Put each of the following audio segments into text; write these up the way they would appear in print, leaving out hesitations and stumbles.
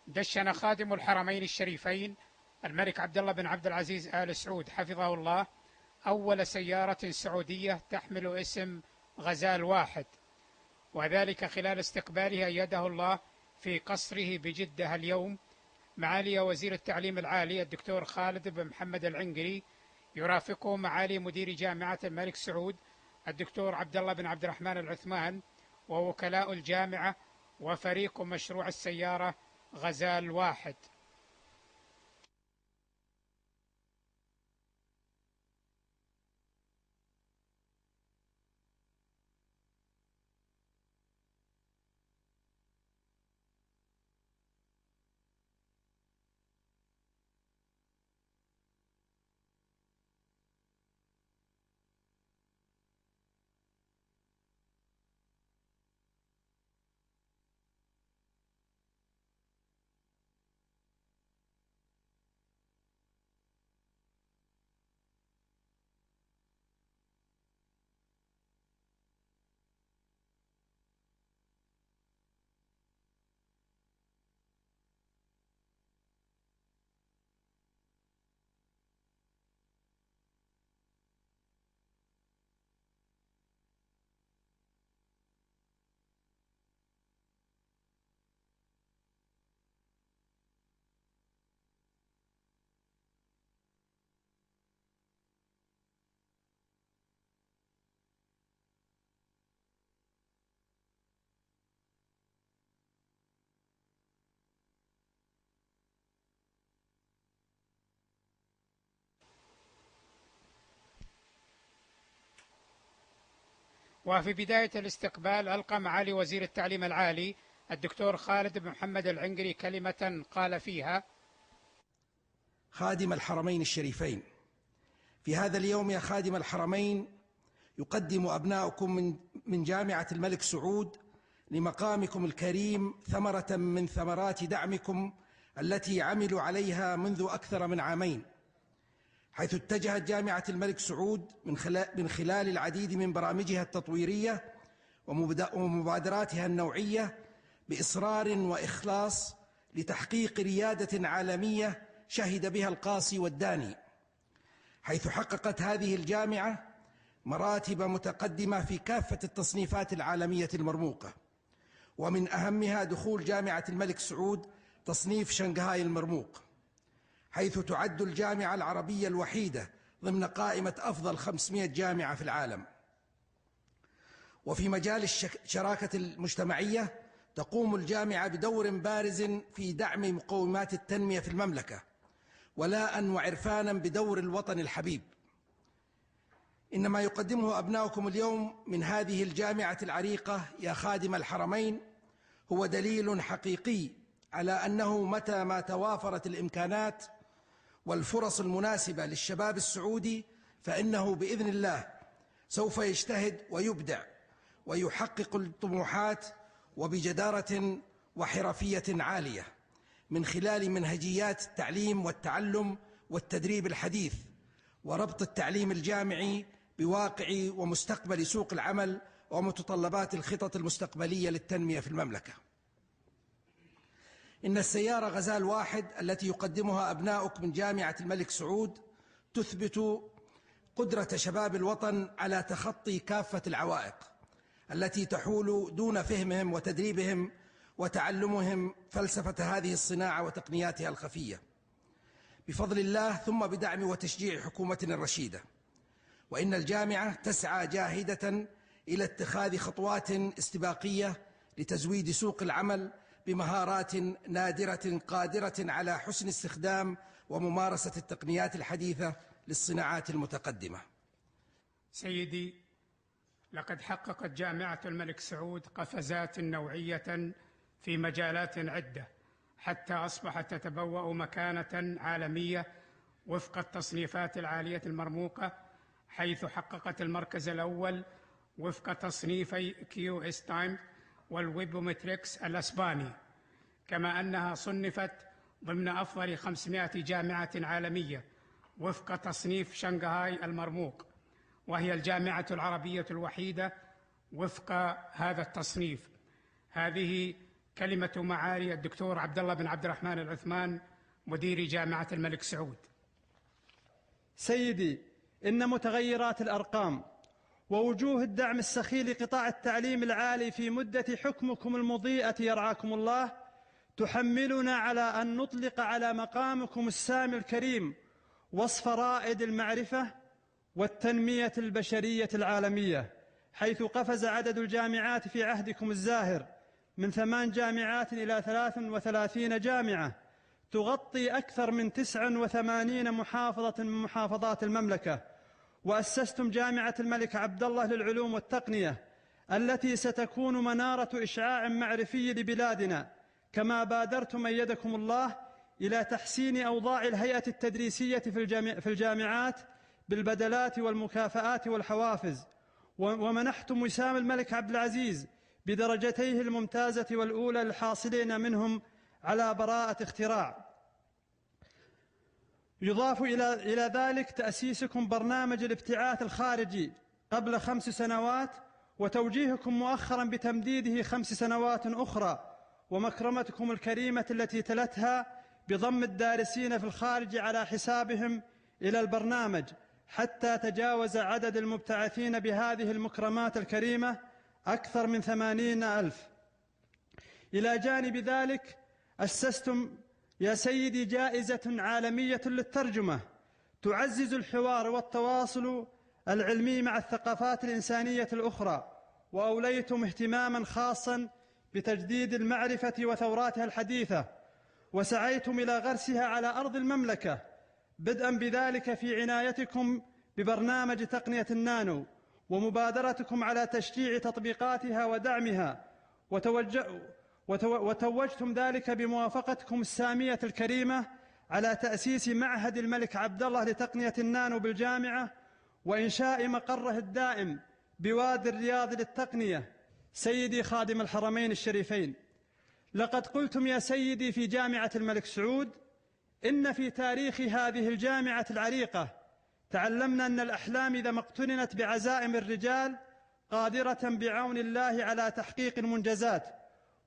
دشن خادم الحرمين الشريفين الملك عبد الله بن عبد العزيز آل سعود حفظه الله أول سيارة سعودية تحمل اسم غزال واحد، وذلك خلال استقباله أيده الله في قصره بجدة اليوم معالي وزير التعليم العالي الدكتور خالد بن محمد العنقري، يرافقه معالي مدير جامعة الملك سعود الدكتور عبد الله بن عبد الرحمن العثمان، ووكلاء الجامعة، وفريق مشروع السيارة غزال واحد. وفي بداية الاستقبال ألقى معالي وزير التعليم العالي الدكتور خالد بن محمد العنقري كلمة قال فيها: خادم الحرمين الشريفين، في هذا اليوم يا خادم الحرمين يقدم أبناؤكم من جامعة الملك سعود لمقامكم الكريم ثمرة من ثمرات دعمكم التي عملوا عليها منذ أكثر من عامين، حيث اتجهت جامعة الملك سعود من خلال العديد من برامجها التطويرية ومبادراتها النوعية بإصرار وإخلاص لتحقيق ريادة عالمية شهد بها القاصي والداني، حيث حققت هذه الجامعة مراتب متقدمة في كافة التصنيفات العالمية المرموقة، ومن أهمها دخول جامعة الملك سعود تصنيف شنغهاي المرموق، حيث تعد الجامعة العربية الوحيدة ضمن قائمة أفضل 500 جامعة في العالم. وفي مجال الشراكة المجتمعية تقوم الجامعة بدور بارز في دعم مقومات التنمية في المملكة، ولاء وعرفانا بدور الوطن الحبيب. إن ما يقدمه أبناؤكم اليوم من هذه الجامعة العريقة يا خادم الحرمين هو دليل حقيقي على أنه متى ما توافرت الإمكانات والفرص المناسبة للشباب السعودي فإنه بإذن الله سوف يجتهد ويبدع ويحقق الطموحات وبجدارة وحرفية عالية من خلال منهجيات التعليم والتعلم والتدريب الحديث، وربط التعليم الجامعي بواقع ومستقبل سوق العمل ومتطلبات الخطط المستقبلية للتنمية في المملكة. إن السيارة غزال واحد التي يقدمها أبناؤك من جامعة الملك سعود تثبت قدرة شباب الوطن على تخطي كافة العوائق التي تحول دون فهمهم وتدريبهم وتعلمهم فلسفة هذه الصناعة وتقنياتها الخفية، بفضل الله ثم بدعم وتشجيع حكومتنا الرشيدة. وإن الجامعة تسعى جاهدة إلى اتخاذ خطوات استباقية لتزويد سوق العمل بمهارات نادرة قادرة على حسن استخدام وممارسة التقنيات الحديثة للصناعات المتقدمة. سيدي، لقد حققت جامعة الملك سعود قفزات نوعية في مجالات عدة حتى أصبحت تتبوأ مكانة عالمية وفق التصنيفات العالية المرموقة، حيث حققت المركز الأول وفق تصنيفي QS Times والويبومتريكس الأسباني، كما أنها صنفت ضمن أفضل 500 جامعة عالمية وفق تصنيف شنغهاي المرموق، وهي الجامعة العربية الوحيدة وفق هذا التصنيف. هذه كلمة معالي الدكتور عبد الله بن عبد الرحمن العثمان مدير جامعة الملك سعود. سيدي، إن متغيرات الأرقام ووجوه الدعم السخي لقطاع التعليم العالي في مدة حكمكم المضيئة يرعاكم الله تحملنا على أن نطلق على مقامكم السامي الكريم وصف رائد المعرفة والتنمية البشرية العالمية، حيث قفز عدد الجامعات في عهدكم الزاهر من 8 جامعات إلى 33 جامعة تغطي أكثر من 89 محافظة من محافظات المملكة. وأسستم جامعة الملك عبد الله للعلوم والتقنية التي ستكون منارة إشعاع معرفي لبلادنا، كما بادرتم أيدكم الله إلى تحسين أوضاع الهيئة التدريسية في الجامعات بالبدلات والمكافآت والحوافز، ومنحتم وسام الملك عبد العزيز بدرجتيه الممتازة والأولى الحاصلين منهم على براءة اختراع. يضاف إلى ذلك تأسيسكم برنامج الابتعاث الخارجي قبل 5 سنوات، وتوجيهكم مؤخرا بتمديده 5 سنوات أخرى، ومكرمتكم الكريمة التي تلتها بضم الدارسين في الخارج على حسابهم إلى البرنامج، حتى تجاوز عدد المبتعثين بهذه المكرمات الكريمة أكثر من 80,000. إلى جانب ذلك أسستم يا سيدي جائزة عالمية للترجمة تعزز الحوار والتواصل العلمي مع الثقافات الإنسانية الأخرى، وأوليتم اهتماما خاصا بتجديد المعرفة وثوراتها الحديثة، وسعيتم إلى غرسها على أرض المملكة، بدءا بذلك في عنايتكم ببرنامج تقنية النانو ومبادرتكم على تشجيع تطبيقاتها ودعمها، وتوجتم ذلك بموافقتكم السامية الكريمة على تأسيس معهد الملك عبد الله لتقنية النانو بالجامعة وإنشاء مقره الدائم بوادي الرياض للتقنية. سيدي خادم الحرمين الشريفين، لقد قلتم يا سيدي في جامعة الملك سعود: إن في تاريخ هذه الجامعة العريقة تعلمنا أن الأحلام إذا ما اقترنت بعزائم الرجال قادرة بعون الله على تحقيق المنجزات،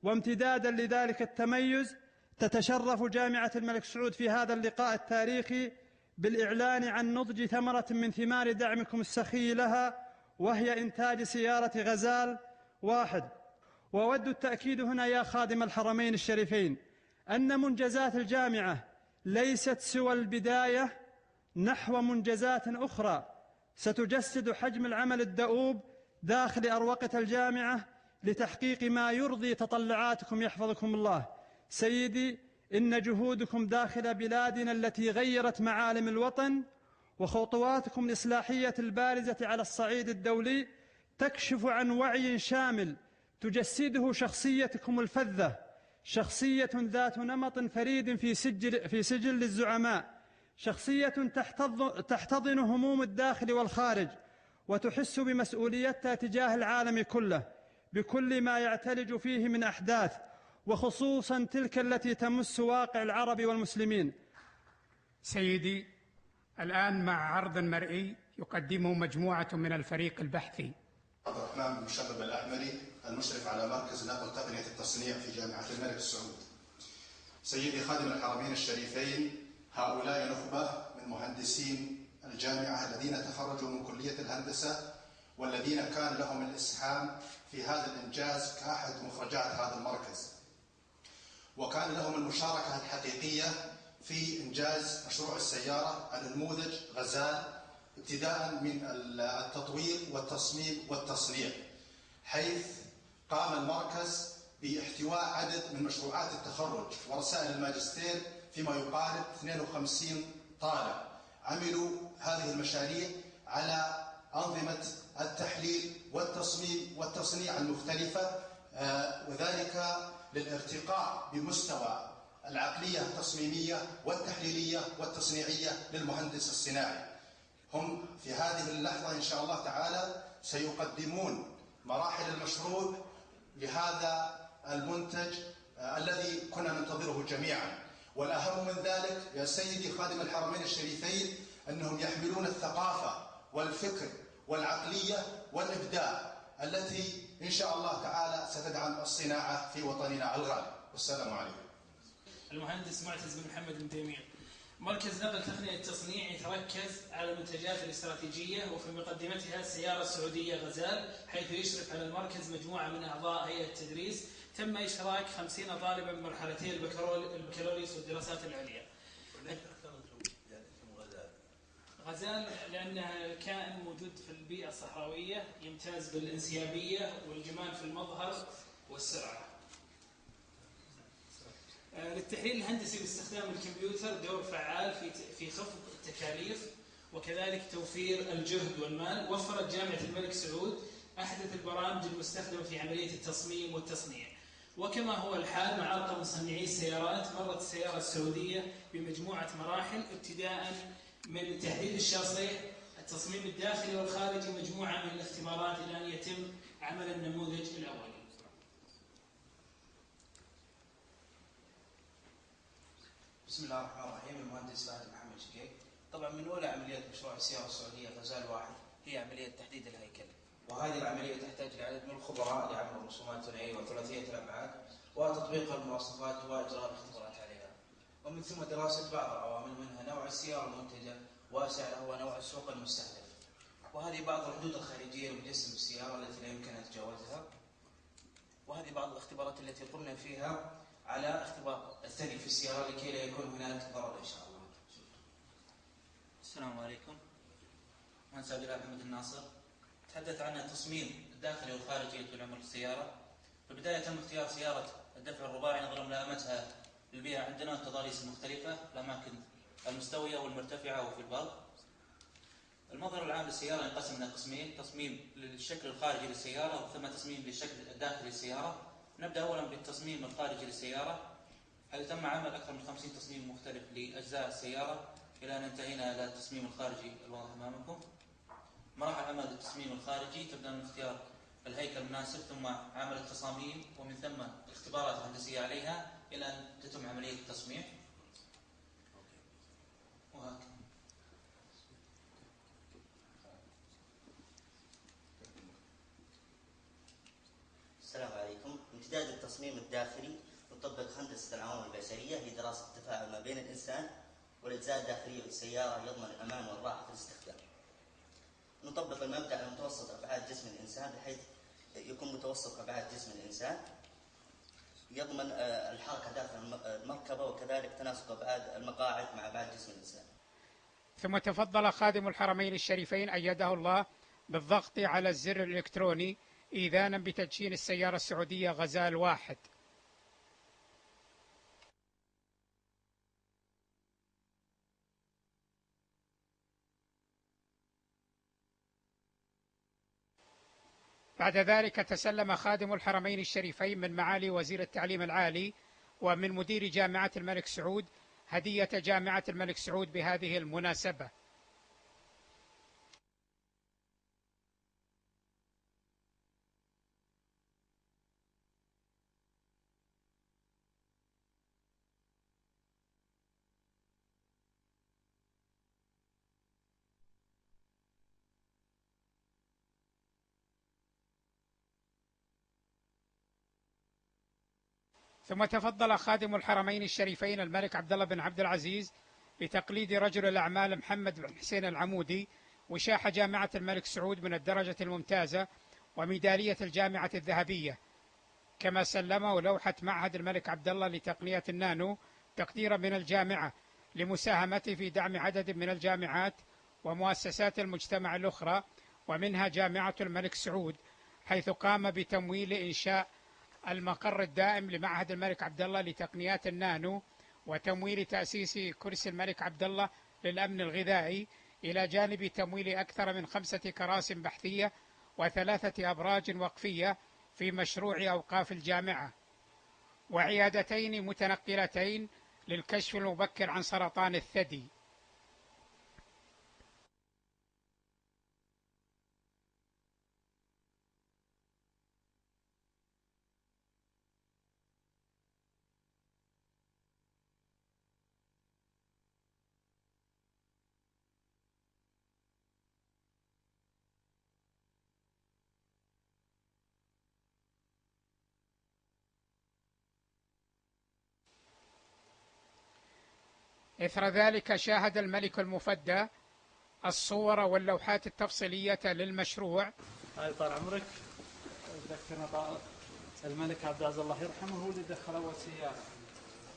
وامتدادا لذلك التميز تتشرف جامعة الملك سعود في هذا اللقاء التاريخي بالإعلان عن نضج ثمرة من ثمار دعمكم السخي لها، وهي إنتاج سيارة غزال 1. وأود التأكيد هنا يا خادم الحرمين الشريفين أن منجزات الجامعة ليست سوى البداية نحو منجزات أخرى ستجسد حجم العمل الدؤوب داخل أروقة الجامعة لتحقيق ما يرضي تطلعاتكم يحفظكم الله. سيدي، إن جهودكم داخل بلادنا التي غيرت معالم الوطن وخطواتكم الإصلاحية البارزة على الصعيد الدولي تكشف عن وعي شامل تجسده شخصيتكم الفذة، شخصية ذات نمط فريد في سجل الزعماء، شخصية تحتضن هموم الداخل والخارج وتحس بمسؤوليتها تجاه العالم كله بكل ما يعتلج فيه من أحداث، وخصوصا تلك التي تمس واقع العرب والمسلمين. سيدي، الآن مع عرض مرئي يقدمه مجموعة من الفريق البحثي. عبد الرحمن بن مشرب الأحمري، المشرف على مركز نقل تقنية التصنيع في جامعة الملك سعود. سيدي خادم الحرمين الشريفين، هؤلاء نخبة من مهندسين الجامعة الذين تخرجوا من كلية الهندسة والذين كان لهم الإسهام في هذا الإنجاز كأحد مخرجات هذا المركز، وكان لهم المشاركة الحقيقية في إنجاز مشروع السيارة النموذج غزال، ابتداء من التطوير والتصميم والتصنيع، حيث قام المركز باحتواء عدد من مشروعات التخرج ورسائل الماجستير فيما يقارب 52 طالب عملوا هذه المشاريع على أنظمة التحليل والتصميم والتصنيع المختلفة، وذلك للارتقاء بمستوى العقلية التصميمية والتحليلية والتصنيعية للمهندس الصناعي. هم في هذه اللحظة إن شاء الله تعالى سيقدمون مراحل المشروع لهذا المنتج الذي كنا ننتظره جميعا. والأهم من ذلك يا سيدي خادم الحرمين الشريفين أنهم يحملون الثقافة والفكر والعقلية والإبداع التي إن شاء الله تعالى ستدعم الصناعة في وطننا الغالي. والسلام عليكم. المهندس معتز بن محمد بن تيمية. مركز نقل تقنية التصنيع يتركز على المنتجات الاستراتيجية، وفي مقدمتها السيارة السعودية غزال، حيث يشرف على المركز مجموعة من أعضاء هيئة التدريس. تم إشراك 50 طالبا من مرحلتي البكالوريوس والدراسات العليا. غزال لأنها كائن موجود في البيئة الصحراوية، يمتاز بالانسيابية والجمال في المظهر والسرعة. للتحليل الهندسي باستخدام الكمبيوتر دور فعال في خفض التكاليف وكذلك توفير الجهد والمال. وفرت جامعة الملك سعود أحدث البرامج المستخدمة في عملية التصميم والتصنيع. وكما هو الحال مع أرقى مصنعي السيارات، مرت السيارة السعودية بمجموعة مراحل، ابتداء من تحديد الشاصيح، التصميم الداخلي والخارجي، مجموعة من الاختبارات إلى أن يتم عمل النموذج الأولي. بسم الله الرحمن الرحيم. المهندس فهد محمد شقيق. طبعا من اولى عمليات مشروع السياره السعوديه غزال واحد هي عمليه تحديد الهيكل، وهذه العمليه تحتاج لعدد من الخبراء لعمل الرسومات الثنائيه وثلاثيه الابعاد وتطبيق المواصفات واجراء الاختبارات عليها، ومن ثم دراسه بعض العوامل منها نوع السياره المنتجه وسعرها ونوع السوق المستهدف، وهذه بعض الحدود الخارجيه لمجسم السياره التي لا يمكن ان تجاوزها، وهذه بعض الاختبارات التي قمنا فيها على اختبار الثدي في السيارة لكي لا يكون هناك ضرر إن شاء الله. السلام عليكم. مهندس عبد الله محمد الناصر. تحدث عن التصميم الداخلي والخارجي لعمر السيارة. في البداية تم اختيار سيارة الدفع الرباعي نظرا ملائمتها للبيئة عندنا والتضاريس المختلفة، الأماكن المستوية والمرتفعة وفي البر. المظهر العام للسيارة ينقسم إلى قسمين: تصميم للشكل الخارجي للسيارة ثم تصميم للشكل الداخلي للسيارة. نبدأ أولا بالتصميم الخارجي للسيارة، حيث تم عمل أكثر من 50 تصميم مختلف لأجزاء السيارة إلى أن انتهينا إلى التصميم الخارجي الواضح أمامكم. مراحل عمل التصميم الخارجي تبدأ من اختيار الهيكل المناسب، ثم عمل التصاميم، ومن ثم الاختبارات الهندسية عليها إلى أن تتم عملية التصميم. وهكذا. السلام عليكم. امتداد التصميم الداخلي نطبق هندسة العوامل البشرية لدراسة التفاعل ما بين الإنسان والأجزاء الداخلية للسيارة يضمن الأمان والراحة في الاستخدام. نطبق المبدأ على متوسط أبعاد جسم الإنسان بحيث يكون متوسط أبعاد جسم الإنسان يضمن الحركة داخل المركبة وكذلك تناسق أبعاد المقاعد مع أبعاد جسم الإنسان. ثم تفضل خادم الحرمين الشريفين أيده الله بالضغط على الزر الإلكتروني إذانا بتدشين السيارة السعودية غزال واحد. بعد ذلك تسلم خادم الحرمين الشريفين من معالي وزير التعليم العالي ومن مدير جامعة الملك سعود هدية جامعة الملك سعود بهذه المناسبة. ثم تفضل خادم الحرمين الشريفين الملك عبد الله بن عبد العزيز بتقليد رجل الأعمال محمد بن حسين العمودي وشاح جامعة الملك سعود من الدرجة الممتازة وميدالية الجامعة الذهبية، كما سلمه لوحة معهد الملك عبد الله لتقنية النانو تقديرا من الجامعة لمساهمته في دعم عدد من الجامعات ومؤسسات المجتمع الأخرى ومنها جامعة الملك سعود، حيث قام بتمويل إنشاء المقر الدائم لمعهد الملك عبد الله لتقنيات النانو وتمويل تأسيس كرسي الملك عبد الله للأمن الغذائي، إلى جانب تمويل أكثر من 5 كراسي بحثية و3 أبراج وقفية في مشروع أوقاف الجامعة، وعيادتين متنقلتين للكشف المبكر عن سرطان الثدي. إثر ذلك شاهد الملك المفدى الصور واللوحات التفصيلية للمشروع. هاي طال عمرك ذكرنا الملك عبد العزيز الله يرحمه هو اللي دخل أول سيارة،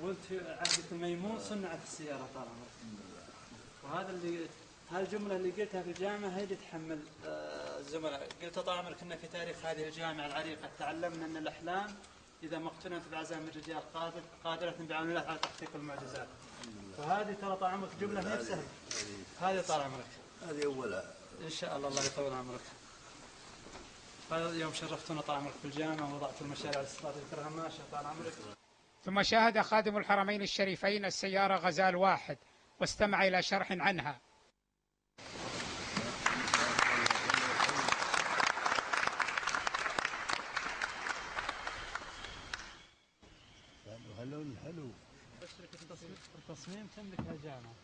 ولد في عهد الميمون صنعت السيارة طال عمرك. وهذا اللي هالجملة اللي قلتها في الجامعة هي اللي تحمل الزملاء. قلت طال عمرك إن في تاريخ هذه الجامعة العريقة تعلمنا أن الأحلام إذا ما اقتنعت بعزائم الرجال قادرة بعون الله على تحقيق المعجزات. وهذه ترى طال عمرك جملة ما هي سهلة. هذه طال عمرك هذه أولها إن شاء الله. الله يطول عمرك. هذا اليوم شرفتونا طال عمرك في الجامعة ووضعتوا المشاريع الاستراتيجية تراها ماشية طال عمرك. ثم شاهد خادم الحرمين الشريفين السيارة غزال واحد واستمع إلى شرح عنها. حلو. التصميم تملكها الجامعة.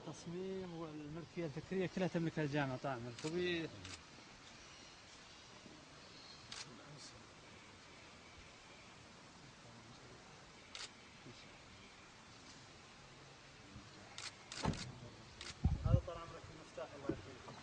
التصميم والملكية الفكرية كلها تملكها الجامعة طال عمرك. هذا طال عمرك المفتاح الله يحفظك.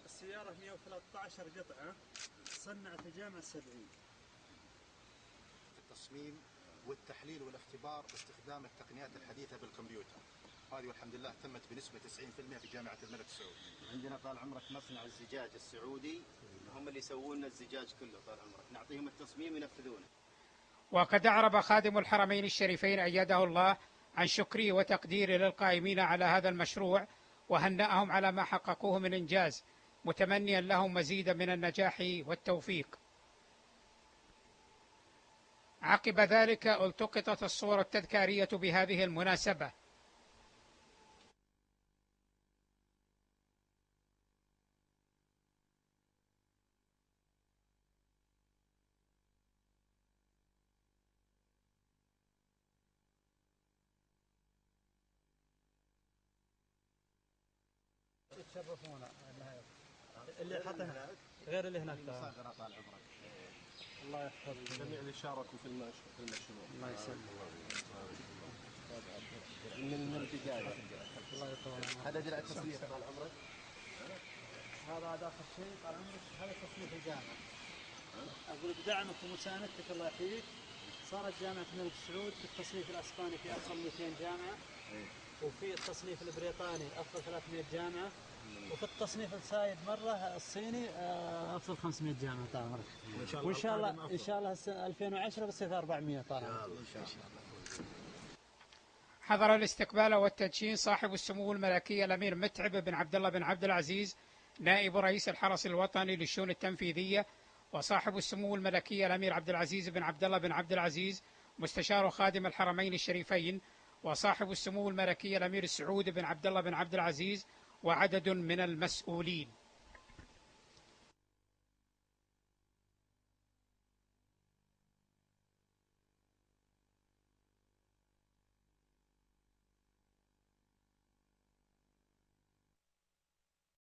السيارة 113 قطعة صنعت الجامعة 70. في التصميم والتحليل والاختبار باستخدام التقنيات الحديثة بالكمبيوتر، هذه والحمد لله تمت بنسبة 90% في جامعة الملك سعود. عندنا طال عمرك مصنع الزجاج السعودي، هم اللي يسوون لنا الزجاج كله طال عمرك، نعطيهم التصميم ينفذونه. وقد أعرب خادم الحرمين الشريفين أيده الله عن شكره وتقديره للقائمين على هذا المشروع، وهنأهم على ما حققوه من إنجاز، متمنيا لهم مزيدا من النجاح والتوفيق. عقب ذلك التقطت الصور التذكارية بهذه المناسبة. تشرفونا اللي حطنا غير اللي هناك. الله يحفظك جميع اللي شاركوا في المشروع. الله يسلمك. من البداية. الله يطول عمرك. هذا درع التصريح طال عمرك. هذا آخر شيء طال عمرك. هذا تصنيف الجامعة. أقول بدعمك ومساندتك الله يحييك صارت جامعة الملك سعود في التصنيف الأسباني في أفضل 200 جامعة، وفي التصنيف البريطاني أفضل 300 جامعة، وفي التصنيف السائد مرة الصيني أفضل 500 جامعة طال عمرك. وإن شاء الله 2010 بتصير 400 طال عمرك. حضر الاستقبال والتدشين صاحب السمو الملكي الأمير متعب بن عبد الله بن عبد العزيز نائب رئيس الحرس الوطني للشؤون التنفيذية، وصاحب السمو الملكي الأمير عبد العزيز بن عبد الله بن عبد العزيز مستشار خادم الحرمين الشريفين، وصاحب السمو الملكي الأمير سعود بن عبد الله بن عبد العزيز، وعدد من المسؤولين.